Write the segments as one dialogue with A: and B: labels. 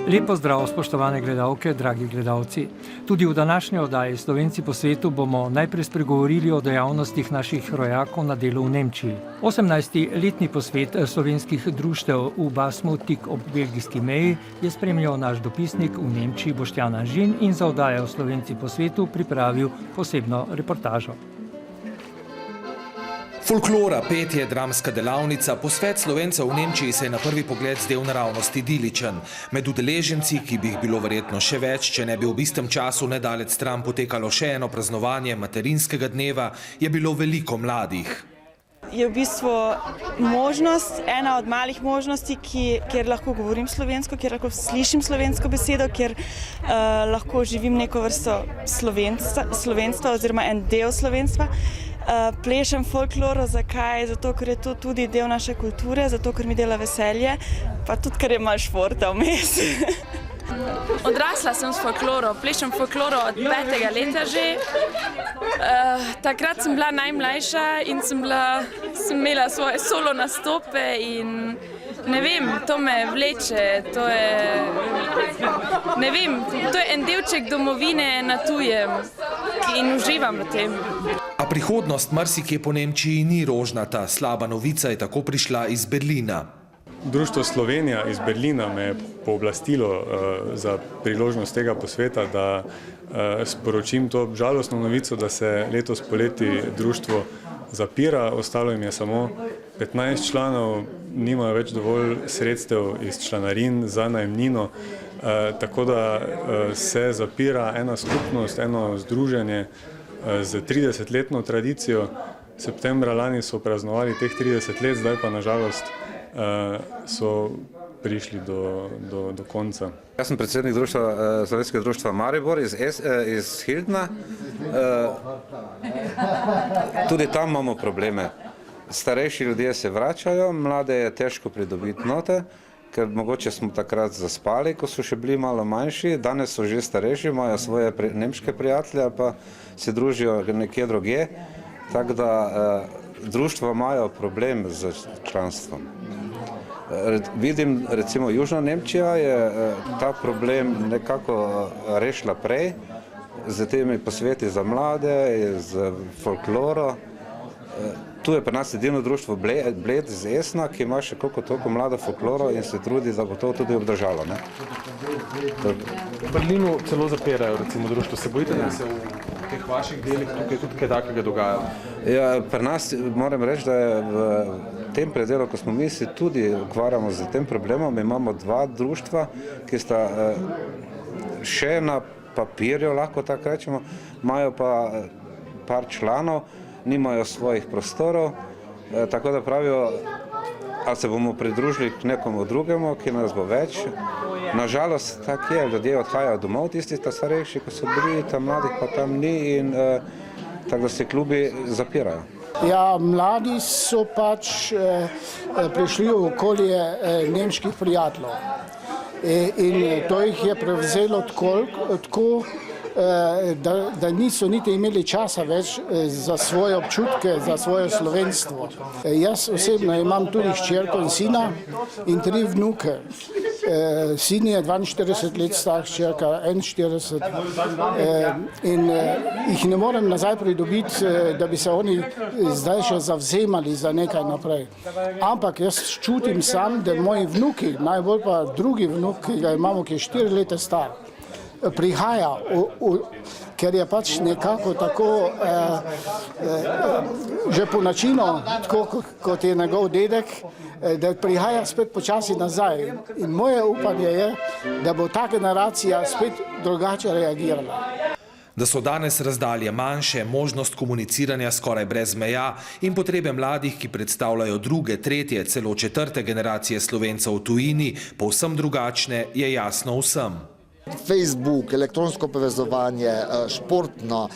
A: Lep pozdrav, spoštovane gledalke, dragi gledalci. Tudi v današnji oddaji Slovenci po svetu bomo najprej spregovorili o dejavnostih naših rojakov na delu v Nemčiji. 18. letni posvet slovenskih društev v Basmu tik ob belgijski meji je spremljal naš dopisnik v Nemčiji Boštjan Anžin in za oddajo Slovenci po svetu pripravil posebno reportažo.
B: Folklora, petje, dramska delavnica, posvet Slovencev v Nemčiji se je na prvi pogled zdel naravnost idiličen. Med udeleženci, ki bi jih bilo verjetno še več, če ne bi v istem času nedalec stran potekalo še eno praznovanje materinskega dneva, je bilo veliko mladih.
C: Je v bistvu možnost, ena od malih možnosti, kjer lahko govorim slovensko, kjer lahko slišim slovensko besedo, kjer lahko živim neko vrsto slovenstva oziroma en del slovenstva. Plešem folkloro, zakaj? Zato, ker je to tudi del naše kulture, zato, ker mi dela veselje, pa tudi, ker je malo športa vmes.
D: Odrasla sem s folkloro, plešem folkloro od 5. leta že. Takrat sem bila najmlajša in sem imela svoje solo nastope in ne vem, to me vleče, to je en delček domovine na tujem in uživam v tem.
B: A prihodnost marsikje po Nemčiji ni rožnata, slaba novica je tako prišla iz Berlina.
E: Društvo Slovenija iz Berlina me je pooblastilo za priložnost tega posveta, da sporočim to žalostno novico, da se letos poleti društvo zapira, ostalo jim je samo 15 članov, nimajo več dovolj sredstev iz članarin za najemnino, tako da se zapira ena skupnost, eno združenje z 30-letno tradicijo. Septembra lani so praznovali teh 30 let, zdaj pa nažalost so prišli do konca.
F: Jaz sem predsednik Slovenskega društva Maribor iz Hildna. Tudi tam imamo probleme. Starejši ljudje se vračajo, mlade je težko pridobiti note, ker mogoče smo takrat zaspali, ko so še bili malo manjši, danes so že starejši, imajo svoje nemške prijatelje, pa se družijo nekje drugje, tako da društva imajo problem z članstvom. Vidim, recimo Južna Nemčija je ta problem nekako rešila prej, z temi posveti za mlade, z folkloro. Tu je pri nas edino društvo Bled iz Esna, ki ima še koliko toliko mlado folkloro in se trudi, da bo to tudi obdržalo.
G: V Berlinu celo zapirajo, recimo, društvo. Se bojite, da se v teh vaših delih tukaj tudi kaj takega dogaja?
F: Ja, pri nas moram reči, da je v tem predelu, ko smo mi se tudi ukvarjamo z tem problemom, imamo dva društva, ki sta še na papirju, lahko tako rečemo, imajo pa par članov, nimajo svojih prostorov, tako da pravijo, ali se bomo pridružili k nekomu drugemu, ki nas bo več. Nažalost, tako je, ljudje odhajajo domov, tisti starejši, ko so bili, tam mladih pa tam ni in tako da se klubi zapirajo.
H: Ja, mladi so pač prišli v okolje nemških prijateljev in to jih je prevzelo tako, da niso niti imeli časa več za svoje občutke, za svoje slovenstvo. Jaz osebno imam tudi hčerko in sina in 3 vnuke. Sin je 42 let star, hčerka 41 in jih ne morem nazaj pridobiti, da bi se oni zdaj še zavzemali za nekaj naprej. Ampak jaz čutim sam, da moji vnuki, najbolj pa drugi vnuk, ki ga imamo, ki je 4 leta star, prihaja, ker je pač nekako tako že po načinu, tako kot je njegov dedek, da prihaja spet počasi nazaj. In moje upanje je, da bo ta generacija spet drugače reagirala.
B: Da so danes razdalje manjše, možnost komuniciranja skoraj brez meja in potrebe mladih, ki predstavljajo druge, tretje, celo 4. generacije Slovencev v tujini, povsem drugačne, je jasno vsem.
I: Facebook, elektronsko povezovanje, športno,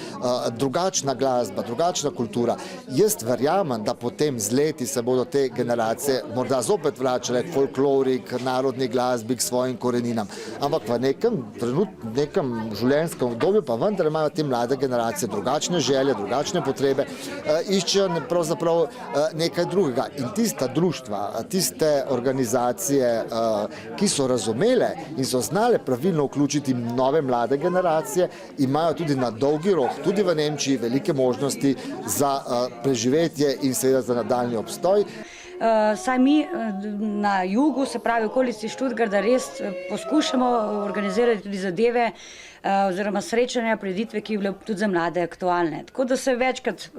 I: drugačna glasba, drugačna kultura. Jaz verjamem, da potem z leti se bodo te generacije morda zopet vračale k folklori, k narodni glasbi, k svojim koreninam. Ampak v nekem življenjskem obdobju pa vendar imajo te mlade generacije drugačne želje, drugačne potrebe, iščejo pravzaprav nekaj drugega. In tista društva, tiste organizacije, ki so razumele in so znale pravilno vključiti nove mlade generacije, imajo tudi na dolgi rok, tudi v Nemčiji, velike možnosti za preživetje in seveda za nadaljnji obstoj.
J: Saj mi na jugu, se pravi v okolici Študgarda, res poskušamo organizirati tudi zadeve oziroma srečanja, prireditve, ki bile tudi za mlade aktualne. Tako da se večkrat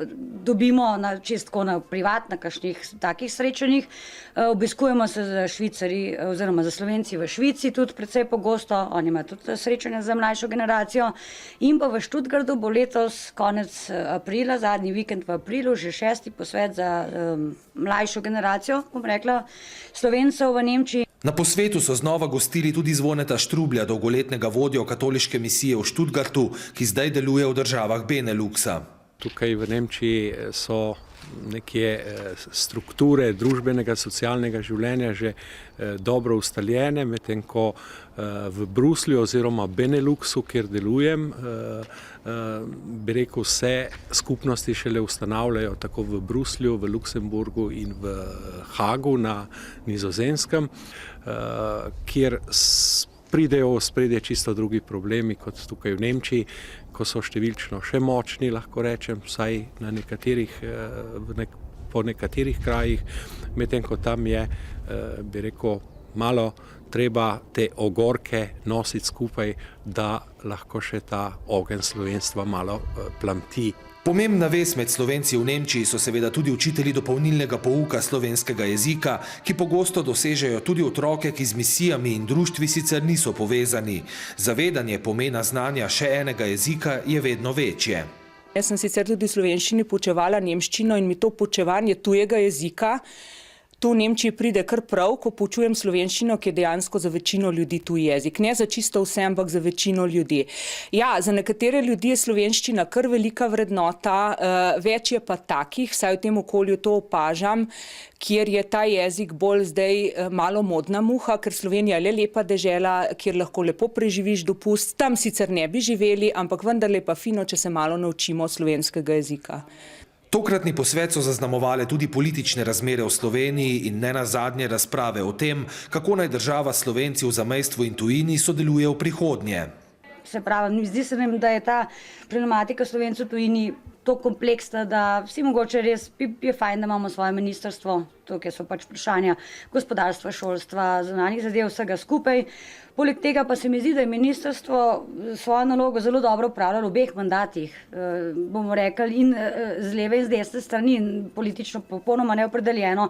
J: dobimo čisto na privat, na kakšnih takih srečanjih. Obiskujemo se za Švicari oziroma za Slovenci v Švici tudi precej pogosto, oni imajo tudi srečanja za mlajšo generacijo. In pa v Študgardu bo letos konec aprila, zadnji vikend v aprilu, že 6. posvet za mlajšo generacijo, bom rekla, Slovencev v Nemčiji.
B: Na posvetu so znova gostili tudi Zvoneta Štrublja, dolgoletnega vodjo katoliške misije v Študgartu, ki zdaj deluje v državah Beneluxa.
K: Tukaj v Nemčiji so neke strukture družbenega, socialnega življenja že dobro ustaljene, medtem ko v Bruslju oziroma Beneluxu, kjer delujem, bi rekel, vse skupnosti šele ustanavljajo tako v Bruslju, v Luksemburgu in v Hagu na Nizozemskem, kjer pridejo v spredje čisto drugi problemi kot tukaj v Nemčiji, ko so številčno še močni, lahko rečem, vsaj na nekaterih, po nekaterih krajih, medtem ko tam je, bi rekel, malo treba te ogorke nositi skupaj, da lahko še ta ogenj slovenstva malo plamti.
B: Pomembna vez med Slovenci v Nemčiji so seveda tudi učitelji dopolnilnega pouka slovenskega jezika, ki pogosto dosežejo tudi otroke, ki z misijami in društvi sicer niso povezani. Zavedanje pomena znanja še enega jezika je vedno večje.
L: Jaz sem sicer tudi v slovenščini poučevala nemščino in mi to poučevanje tujega jezika tu v Nemčiji pride kar prav, ko poučujem slovenščino, ki je dejansko za večino ljudi tuj jezik. Ne za čisto vse, ampak za večino ljudi. Ja, za nekatere ljudi je slovenščina kar velika vrednota, več je pa takih, vsaj v tem okolju to opažam, kjer je ta jezik bolj zdaj malo modna muha, ker Slovenija je le lepa dežela, kjer lahko lepo preživiš dopust. Tam sicer ne bi živeli, ampak vendarle pa fino, če se malo naučimo slovenskega jezika.
B: Tokratni posvet so zaznamovale tudi politične razmere v Sloveniji in nenazadnje razprave o tem, kako naj država s Slovenci v zamejstvu in tujini sodeluje v prihodnje.
J: Se pravi, zdi se nam, da je ta problematika Slovencev v tujini to kompleksna, da vsi mogoče res je fajn, da imamo svoje ministrstvo, tukaj so pač vprašanja gospodarstva, šolstva, zunanjih zadev, vsega skupaj. Poleg tega pa se mi zdi, da je ministrstvo svojo nalogo zelo dobro upravljalo v obeh mandatih, bomo rekli, in z leve in z desne strani, politično popolnoma neopredeljeno.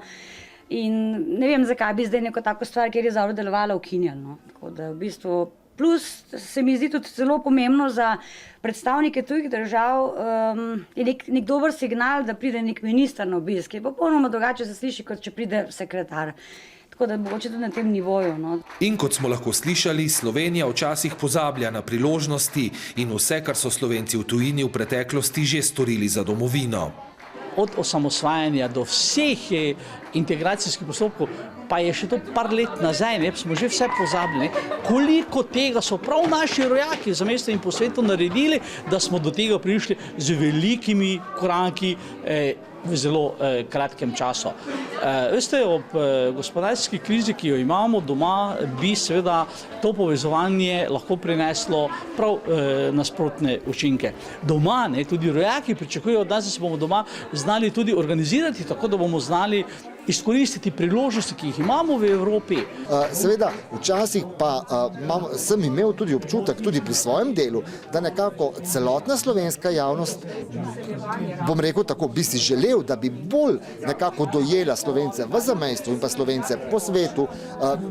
J: In ne vem, zakaj bi zdaj neko tako stvar, kjer je dobro delovala, ukinjali. Tako da v bistvu plus se mi zdi tudi zelo pomembno za predstavnike tujih držav, je nek dober signal, da pride nek minister na obisk. Je popolnoma drugače se sliši, kot če pride sekretar. Tako da mogoče tudi na tem nivoju.
B: In kot smo lahko slišali, Slovenija včasih pozablja na priložnosti in vse, kar so Slovenci v tujini v preteklosti že storili za domovino.
M: Od osamosvajanja do vseh integracijskih postopkov, pa je še to par let nazaj, smo že vse pozabili, koliko tega so prav naši rojaki v zamejstvu in po svetu naredili, da smo do tega prišli z velikimi koraki v zelo kratkem času. Veste, ob gospodarski krizi, ki jo imamo doma, bi seveda to povezovanje lahko prineslo prav nasprotne učinke. Doma, tudi rojaki pričakujejo od nas, da se bomo doma znali tudi organizirati, tako da bomo znali izkoristiti priložnosti, ki jih imamo v Evropi.
I: Seveda, včasih pa sem imel tudi občutek, tudi pri svojem delu, da nekako celotna slovenska javnost, bom rekel tako, bi si želel, da bi bolj nekako dojela Slovence v zamejstvu in pa Slovence po svetu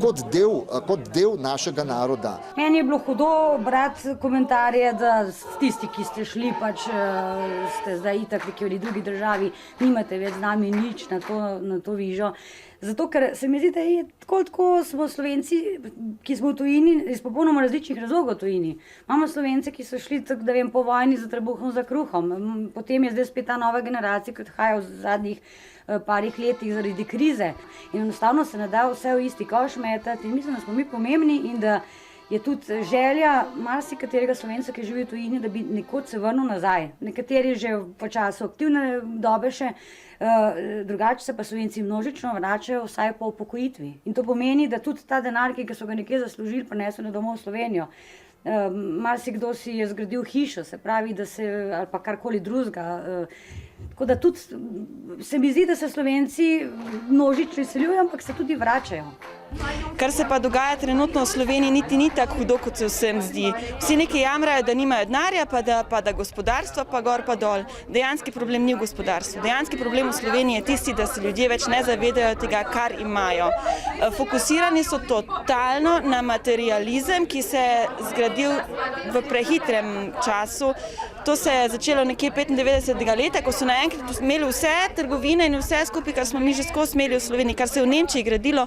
I: kot del našega naroda.
J: Meni je bilo hudo brati komentarje, da tisti, ki ste šli, pač ste zdaj itak v neki drugi državi, nimate več z nami nič na to vižo. Zato, ker se mi zdi, da je tako smo Slovenci, ki smo v tujini, iz popolnoma različnih razlogov v tujini. Imamo Slovence, ki so šli tako, da vem, po vojni za trebuhom, za kruhom. Potem je zdaj spet ta nova generacija, ki odhaja v zadnjih parih letih zaradi krize. In enostavno se ne da vse v isti koš metati. In mislim, da smo mi pomembni in da je tudi želja marsikaterega Slovenca, ki živi v tujini, da bi nekoč se vrnil nazaj. Nekateri že v času aktivne dobe še, drugače se pa Slovenci množično vračajo vsaj po upokojitvi. In to pomeni, da tudi ta denar, ki so ga nekje zaslužili, prinesel na domov v Slovenijo. Marsikdo si je zgradil hišo, se pravi, da se, ali pa karkoli drugega. Tako da tudi se mi zdi, da se Slovenci množično izseljujejo, ampak se tudi vračajo.
C: Kar se pa dogaja trenutno v Sloveniji, niti ni tako hudo, kot se vsem zdi. Vsi nekaj jamrajo, da nimajo denarja, pa da gospodarstvo pa gor pa dol. Dejanski problem ni v gospodarstvu. Dejanski problem v Sloveniji je tisti, da se ljudje več ne zavedajo tega, kar imajo. Fokusirani so totalno na materializem, ki se je zgradil v prehitrem času. To se je začelo nekje 95. leta, ko so naenkrat imeli vse trgovine in vse skupaj, kar smo mi že skozi imeli v Sloveniji, kar se je v Nemčiji gradilo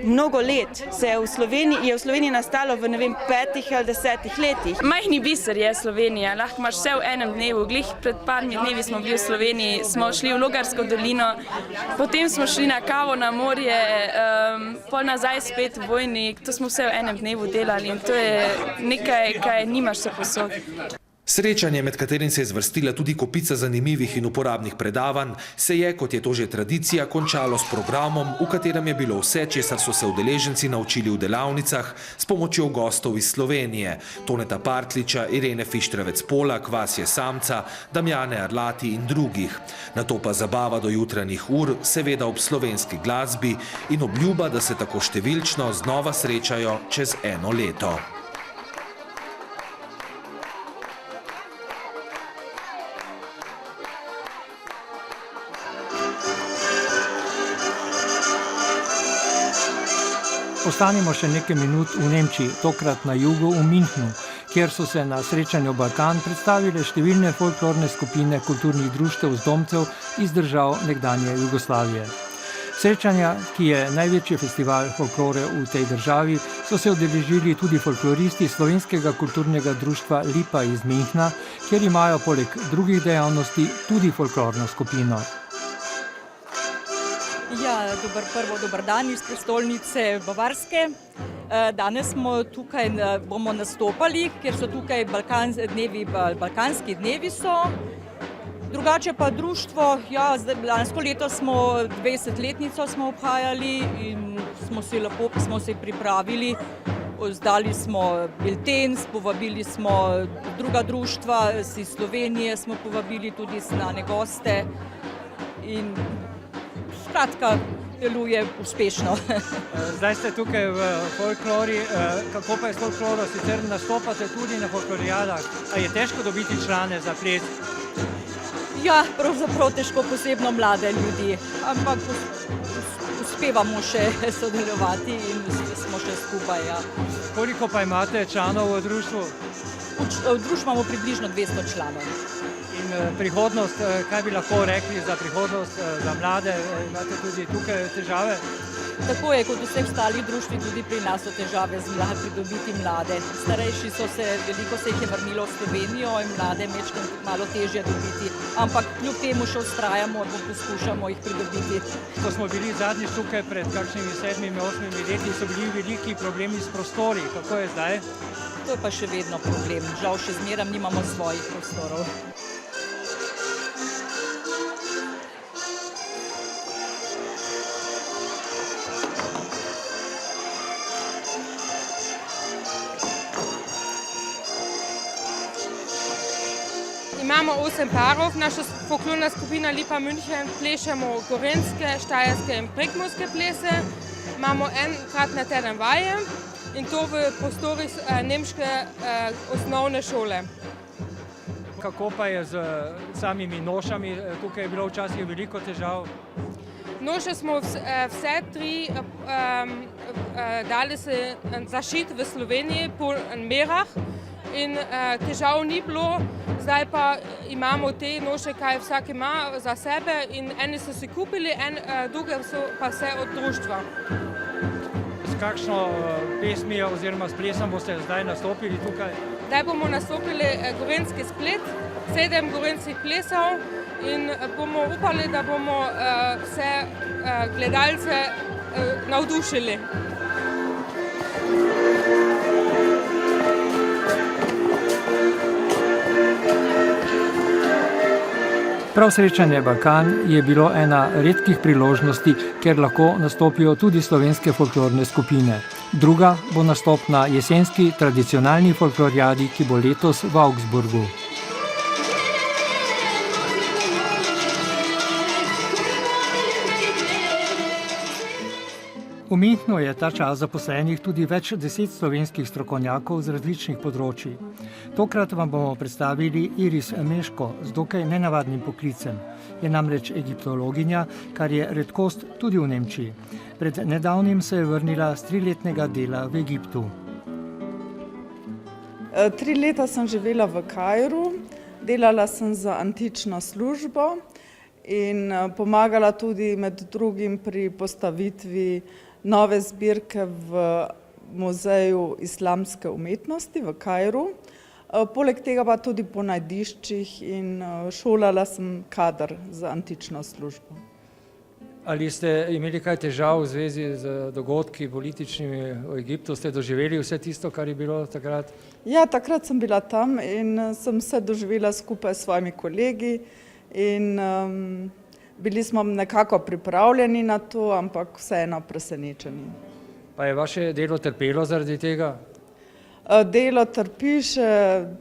C: mnogo let, je v Sloveniji nastalo v 5 ali 10 letih.
D: Majhni biser je Slovenija, lahko imaš vse v enem dnevu. Glih pred parmi dnevi smo bili v Sloveniji, smo šli v Logarsko dolino, potem smo šli na kavo na morje, pol nazaj spet v Vojnik, to smo vse v enem dnevu delali in to je nekaj, kaj nimaš se posod.
B: Srečanje, med katerim se je zvrstila tudi kopica zanimivih in uporabnih predavanj, se je, kot je to že tradicija, končalo s programom, v katerem je bilo vse, česar so se udeleženci naučili v delavnicah s pomočjo gostov iz Slovenije, Toneta Partliča, Irene Fištravec-Polak, Vasje Samca, Damjane Arlati in drugih. Nato pa zabava do jutranjih ur, seveda ob slovenski glasbi in obljuba, da se tako številčno znova srečajo čez 1 leto.
A: Ostanimo še nekaj minut v Nemčiji, tokrat na jugu v Münchnu, kjer so se na srečanju Balkan predstavile številne folklorne skupine kulturnih društev zdomcev iz držav nekdanje Jugoslavije. Srečanja, ki je največji festival folklore v tej državi, so se udeležili tudi folkloristi Slovenskega kulturnega društva Lipa iz Münchna, kjer imajo poleg drugih dejavnosti tudi folklorno skupino.
N: Ja, dober dan iz prestolnice Bavarske. Danes smo tukaj, bomo nastopali, ker so tukaj balkanski dnevi so. Drugače pa društvo, ja, lansko leto smo 20-letnico smo obhajali in smo se pripravili. Zdali smo bilten, povabili smo druga društva, iz Slovenije smo povabili tudi znane goste in skratka, deluje uspešno.
A: Zdaj ste tukaj v folklori, kako pa je s folkloro? Sicer nastopate tudi na folklorijadah, a je težko dobiti člane za ples?
N: Ja, pravzaprav težko, posebno mlade ljudi, ampak uspevamo še sodelovati in smo še skupaj. Ja.
A: Koliko pa imate članov v društvu?
N: V društvu imamo približno 200 članov.
A: In prihodnost, kaj bi lahko rekli za prihodnost, za mlade, imate tudi tukaj težave?
N: Tako je, kot v vseh ostalih društvih, tudi pri nas so težave pridobiti mlade. Starejši veliko se jih je vrnilo v Slovenijo in mlade malo težje dobiti, ampak kljub temu še vztrajamo in poskušamo jih pridobiti.
A: Ko smo bili zadnjič tukaj pred kakšnimi 7-8 leti, so bili veliki problemi s prostori. Kako je zdaj?
N: To je pa še vedno problem. Žal še zmeraj nimamo svojih prostorov.
O: Imamo 8 parov, naša folklorna skupina Lipa München, plešemo gorenjske, štajerske in prekmurske plese. Imamo enkrat na teden vaje in to v prostorih nemške osnovne šole.
A: Kako pa je z samimi nošami? Tukaj je bilo včasih veliko težav.
O: Noše smo vse 3 dali se zašiti v Sloveniji po merah in težav ni bilo. Zdaj pa imamo te noše, kaj vsak ima za sebe in eni so si kupili, druge so pa vse od društva.
A: S kakšno pesmijo oziroma s plesom boste zdaj nastopili tukaj?
O: Zdaj bomo nastopili gorenjski splet, 7 gorenjskih plesov in bomo upali, da bomo vse gledalce navdušili.
A: Prav srečanje Balkan je bilo ena redkih priložnosti, kjer lahko nastopijo tudi slovenske folklorne skupine. Druga bo nastop na jesenski tradicionalni folklorjadi, ki bo letos v Augsburgu. Umetno je ta čas zaposlenih tudi več 10 slovenskih strokovnjakov z različnih področij. Tokrat vam bomo predstavili Iris Meško z dokaj nenavadnim poklicem. Je namreč egiptologinja, kar je redkost tudi v Nemčiji. Pred nedavnim se je vrnila z 3-letnega dela v Egiptu.
P: 3 leta sem živela v Kairu, delala sem za antično službo in pomagala tudi med drugim pri postavitvi nove zbirke v Muzeju islamske umetnosti v Kairu. Poleg tega pa tudi po najdiščih in šolala sem kader za antično službo.
A: Ali ste imeli kaj težav v zvezi z dogodki političnimi v Egiptu? Ste doživeli vse tisto, kar je bilo takrat?
P: Ja, takrat sem bila tam in sem vse doživela skupaj s svojimi kolegi in bili smo nekako pripravljeni na to, ampak vseeno presenečeni.
A: Pa je vaše delo trpelo zaradi tega?
P: Delo trpi še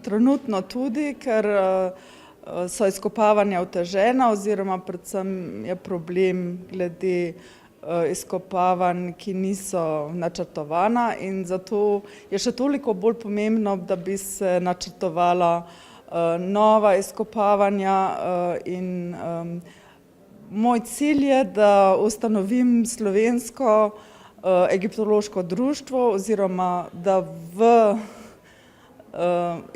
P: trenutno tudi, ker so izkopavanja otežena oziroma predvsem je problem glede izkopavanj, ki niso načrtovana in zato je še toliko bolj pomembno, da bi se načrtovala nova izkopavanja in moj cilj je, da ustanovim slovensko egiptološko društvo oziroma da v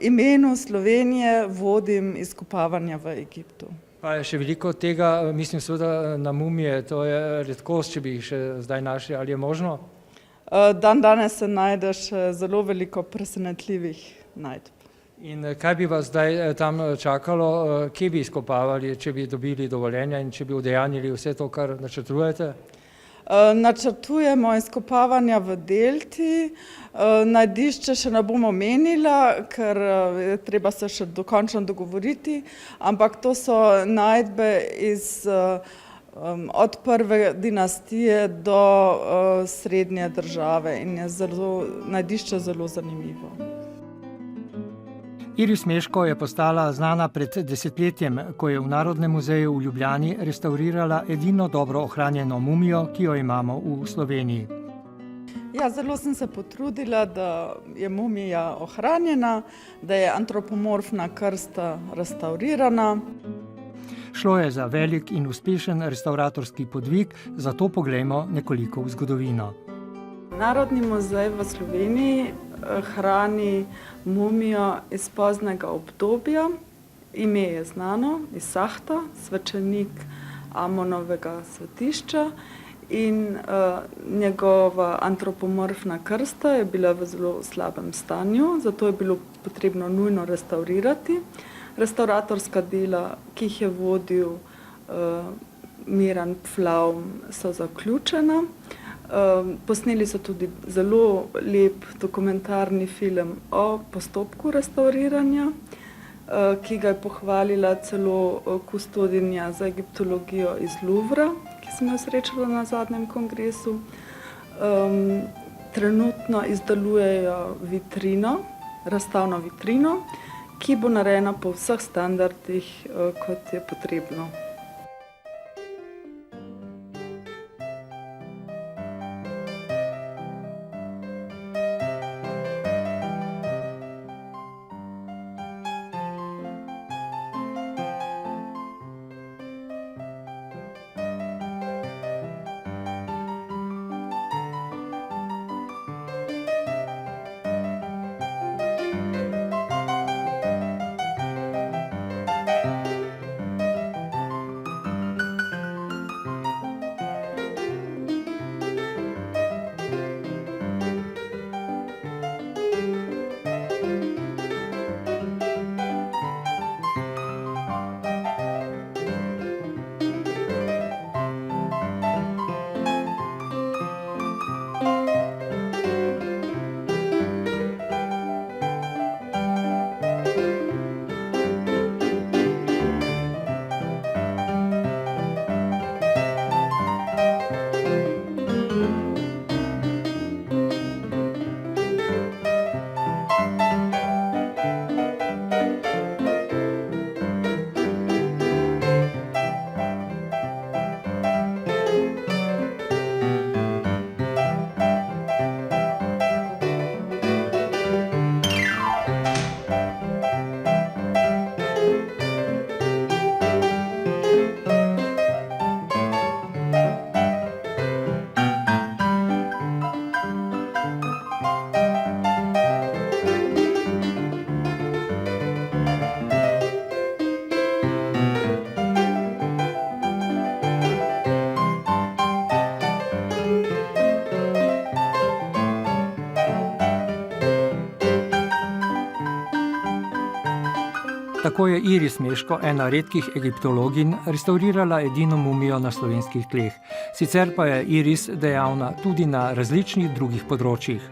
P: imenu Slovenije vodim izkopavanja v Egiptu.
A: Pa je še veliko tega, mislim seveda na mumije, to je redkost, če bi jih še zdaj našli, ali je možno?
P: Danes se najde še zelo veliko presenetljivih najdb.
A: In kaj bi vas zdaj tam čakalo, kje bi izkopavali, če bi dobili dovoljenja in če bi udejanjili vse to, kar načrtujete?
P: Načrtujemo izkopavanja v delti, najdišče še ne bom omenila, ker je treba se še dokončno dogovoriti, ampak to so najdbe od prve dinastije do srednje države in je najdišče zelo zanimivo.
A: Iris Meško je postala znana pred desetletjem, ko je v Narodnem muzeju v Ljubljani restavrirala edino dobro ohranjeno mumijo, ki jo imamo v Sloveniji.
P: Ja, zelo sem se potrudila, da je mumija ohranjena, da je antropomorfna krsta restavrirana.
A: Šlo je za velik in uspešen restavratorski podvig, zato poglejmo nekoliko v zgodovino.
P: Narodni muzej v Sloveniji hrani mumijo iz poznega obdobja. Ime je znano, iz Sahta, svečenik Amonovega svetišča in njegova antropomorfna krsta je bila v zelo slabem stanju, zato je bilo potrebno nujno restavrirati. Restavratorska dela, ki jih je vodil Miran Pflaum, so zaključena. Posneli so tudi zelo lep dokumentarni film o postopku restavriranja, ki ga je pohvalila celo kustodinja za egiptologijo iz Louvra, ki sem jo srečala na zadnjem kongresu. Trenutno izdelujejo vitrino, razstavno vitrino, ki bo narejena po vseh standardih, kot je potrebno.
A: Tako je Iris Meško, ena redkih egiptologin, restaurirala edino mumijo na slovenskih tleh. Sicer pa je Iris dejavna tudi na različnih drugih področjih.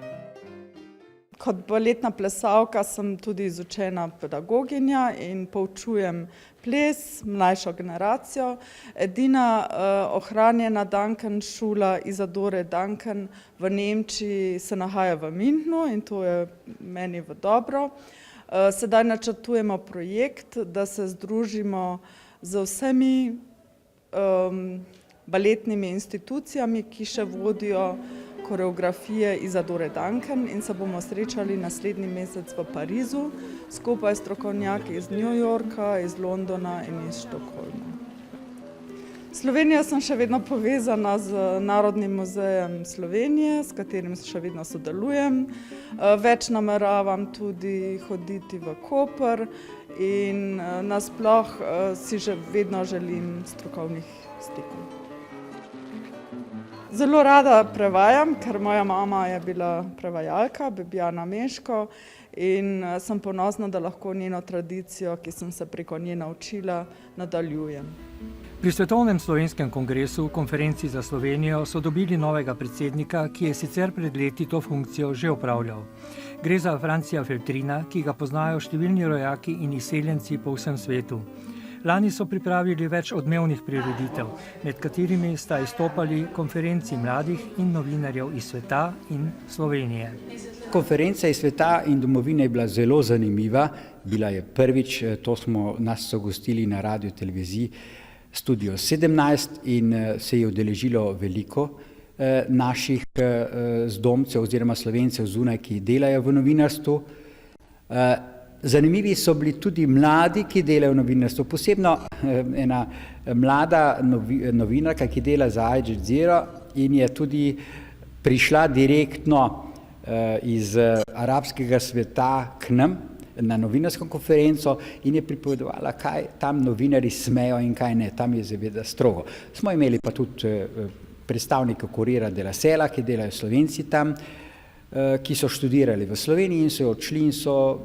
P: Kot baletna plesalka sem tudi izučena pedagoginja in poučujem ples, mlajšo generacijo. Edina ohranjena Duncan šola Isadore Duncan v Nemčiji se nahaja v Münchnu in to je meni v dobro. Sedaj načrtujemo projekt, da se združimo z vsemi baletnimi institucijami, ki še vodijo koreografije Isadore Duncan in se bomo srečali naslednji mesec v Parizu, skupaj strokovnjaki iz New Yorka, iz Londona in iz Štokholma. Slovenija sem še vedno povezana z Narodnim muzejem Slovenije, s katerim še vedno sodelujem. Več nameravam tudi hoditi v Koper in nasploh si že vedno želim strokovnih stikov. Zelo rada prevajam, ker moja mama je bila prevajalka, Bebjana Meško, in sem ponosna, da lahko njeno tradicijo, ki sem se preko nje naučila, nadaljujem.
A: Pri Svetovnem slovenskem kongresu, konferenci za Slovenijo, so dobili novega predsednika, ki je sicer pred leti to funkcijo že opravljal. Gre za Francija Feltrina, ki ga poznajo številni rojaki in izseljenci po vsem svetu. Lani so pripravili več odmevnih prireditev, med katerimi sta izstopali konferenci mladih in novinarjev iz sveta in Slovenije.
Q: Konferenca iz sveta in domovine je bila zelo zanimiva. Bila je prvič, nas so gostili na radio televiziji Studio 17 in se je udeležilo veliko naših zdomcev oziroma Slovencev zunaj, ki delajo v novinarstvu. Zanimivi so bili tudi mladi, ki delajo v novinarstvu, posebno ena mlada novinarka, ki dela za Al Jazeera in je tudi prišla direktno iz arabskega sveta k nam na novinarsko konferenco in je pripovedovala, kaj tam novinarji smejo in kaj ne, tam je seveda strogo. Smo imeli pa tudi predstavnike Corriera della Sera, ki delajo Slovenci tam, ki so študirali v Sloveniji in so odšli in so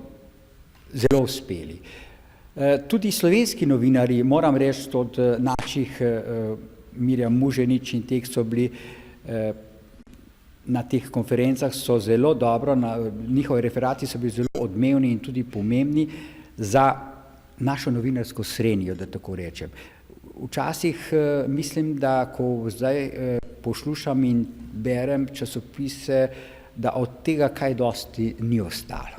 Q: zelo uspeli. Tudi slovenski novinarji, moram reči, od naših Mirjam Muženič in teh so bili na teh konferencah, so zelo dobro, njihovi referati so bili zelo odmevni in tudi pomembni za našo novinarsko srenjo, da tako rečem. Včasih mislim, da ko zdaj poslušam in berem časopise, da od tega kaj dosti ni ostalo.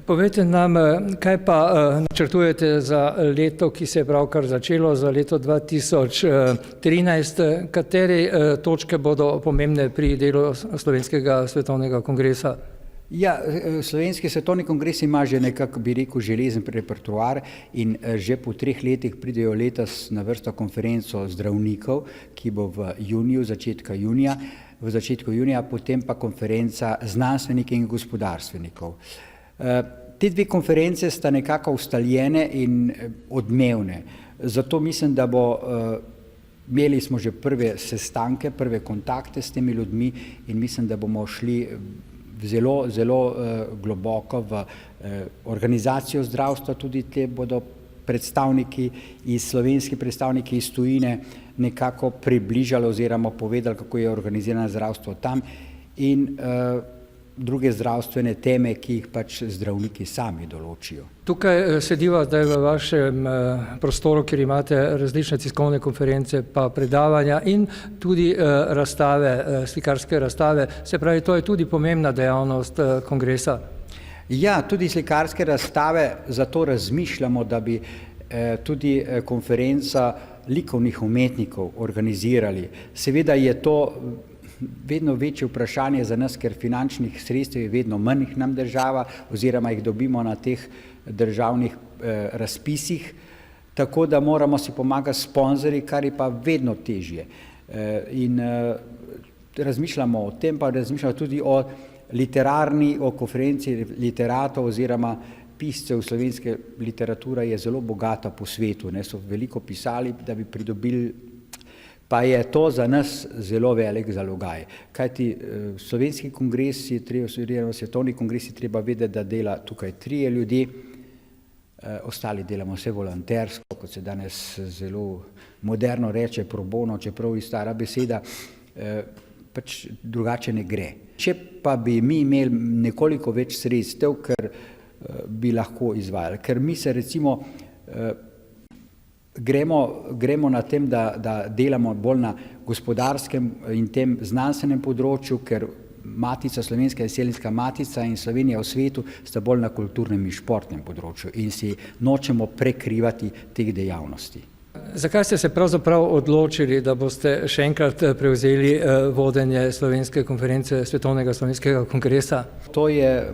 A: Povejte nam, kaj pa načrtujete za leto, ki se je pravkar začelo, za leto 2013, katere točke bodo pomembne pri delu Slovenskega svetovnega kongresa?
Q: Ja, Slovenski svetovni kongres ima že nekako, bi rekel, železen repertoar in že po 3 letih pridejo letos na vrsto konferenco zdravnikov, ki bo v juniju, v začetku junija, potem pa konferenca znanstvenikov in gospodarstvenikov. Te dve konference sta nekako ustaljene in odmevne. Zato mislim, da imeli smo že prve sestanke, prve kontakte s temi ljudmi in mislim, da bomo šli zelo, zelo globoko v organizacijo zdravstva. Tudi te bodo slovenski predstavniki iz tujine nekako približali oziroma povedali, kako je organizirano zdravstvo tam in druge zdravstvene teme, ki jih pač zdravniki sami določijo.
A: Tukaj sediva zdaj v vašem prostoru, kjer imate različne tiskovne konference, pa predavanja in tudi razstave, slikarske razstave. Se pravi, to je tudi pomembna dejavnost kongresa.
Q: Ja, tudi slikarske razstave, zato razmišljamo, da bi tudi konferenca likovnih umetnikov organizirali. Seveda je to vedno večje vprašanje za nas, ker finančnih sredstev je vedno manj nam država oziroma jih dobimo na teh državnih razpisih, tako da moramo si pomagati sponzorji, kar je pa vedno težje. In razmišljamo o tem, pa razmišljamo tudi o konferenci literatov oziroma piscev. Slovenska literatura je zelo bogata po svetu, so veliko pisali, da bi pridobili, pa je to za nas zelo velik zalogaj. Kajti slovenski kongres, svetovni kongres je treba vedeti, da dela tukaj 3 ljudje, ostali delamo vse volontersko, kot se danes zelo moderno reče, pro bono, čeprav je stara beseda, pač drugače ne gre. Če pa bi mi imeli nekoliko več sredstev, ker bi lahko izvajali, ker mi se recimo gremo na tem, da delamo bolj na gospodarskem in tem znanstvenem področju, ker Matica, Slovenska izseljenska matica in Slovenija v svetu sta bolj na kulturnem in športnem področju in si nočemo prekrivati teh dejavnosti.
A: Zakaj ste se pravzaprav odločili, da boste še enkrat prevzeli vodenje slovenske konference Svetovnega slovenskega kongresa?
Q: To je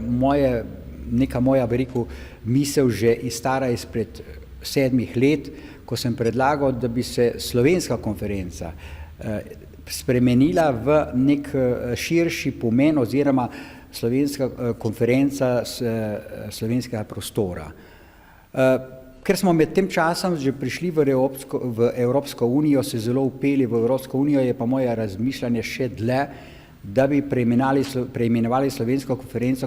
Q: neka moja, bi rekel, misel že stara izpred 7 let, ko sem predlagal, da bi se slovenska konferenca spremenila v nek širši pomen oziroma slovenska konferenca slovenskega prostora. Ker smo med tem časom že prišli v Evropsko unijo, se zelo upeli v Evropsko unijo, je pa moje razmišljanje še dlje, da bi preimenovali slovensko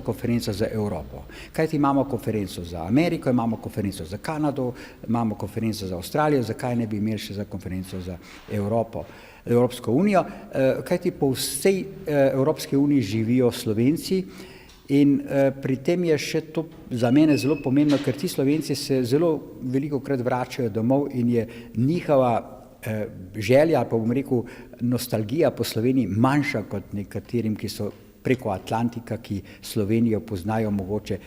Q: konferenco za Evropo. Kajti imamo konferenco za Ameriko, imamo konferenco za Kanado, imamo konferenco za Avstralijo, zakaj ne bi imeli še za konferenco za Evropsko unijo, kajti po vsej Evropski uniji živijo Slovenci in pri tem je še to za mene zelo pomembno, ker ti Slovenci se zelo velikokrat vračajo domov in je njihova želja, pa bom rekel, nostalgija po Sloveniji manjša kot nekaterim, ki so preko Atlantika, ki Slovenijo poznajo, mogoče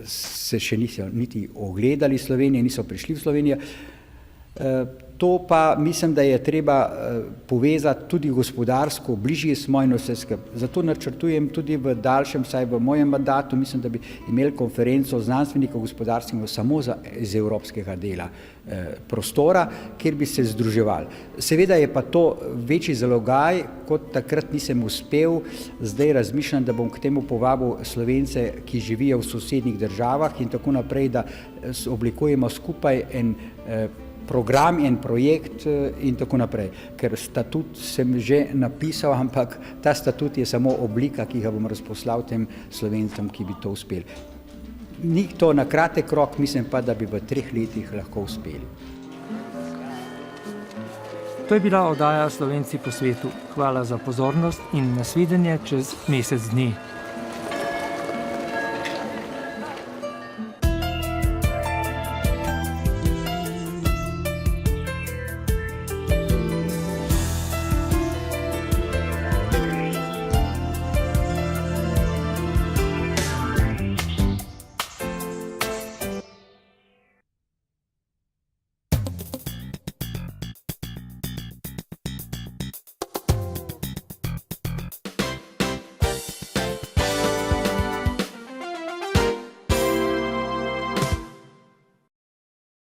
Q: se še niso niti ogledali Slovenije, niso prišli v Slovenijo. To pa mislim, da je treba povezati tudi gospodarsko, bližje smo in vse skupaj. Zato načrtujem tudi v daljšem, vsaj v mojem mandatu, mislim, da bi imeli konferenco znanstvenikov gospodarskega samo iz evropskega dela prostora, kjer bi se združevali. Seveda je pa to večji zalogaj, kot takrat nisem uspel, zdaj razmišljam, da bom k temu povabil Slovence, ki živijo v sosednjih državah in tako naprej, da oblikujemo skupaj en program, en projekt in tako naprej. Ker statut sem že napisal, ampak ta statut je samo oblika, ki ga bom razposlal tem Slovencem, ki bi to uspeli. Ni to na kratek rok, mislim pa, da bi v 3 letih lahko uspeli.
A: To je bila oddaja Slovenci po svetu. Hvala za pozornost in nasvidenje čez mesec dni.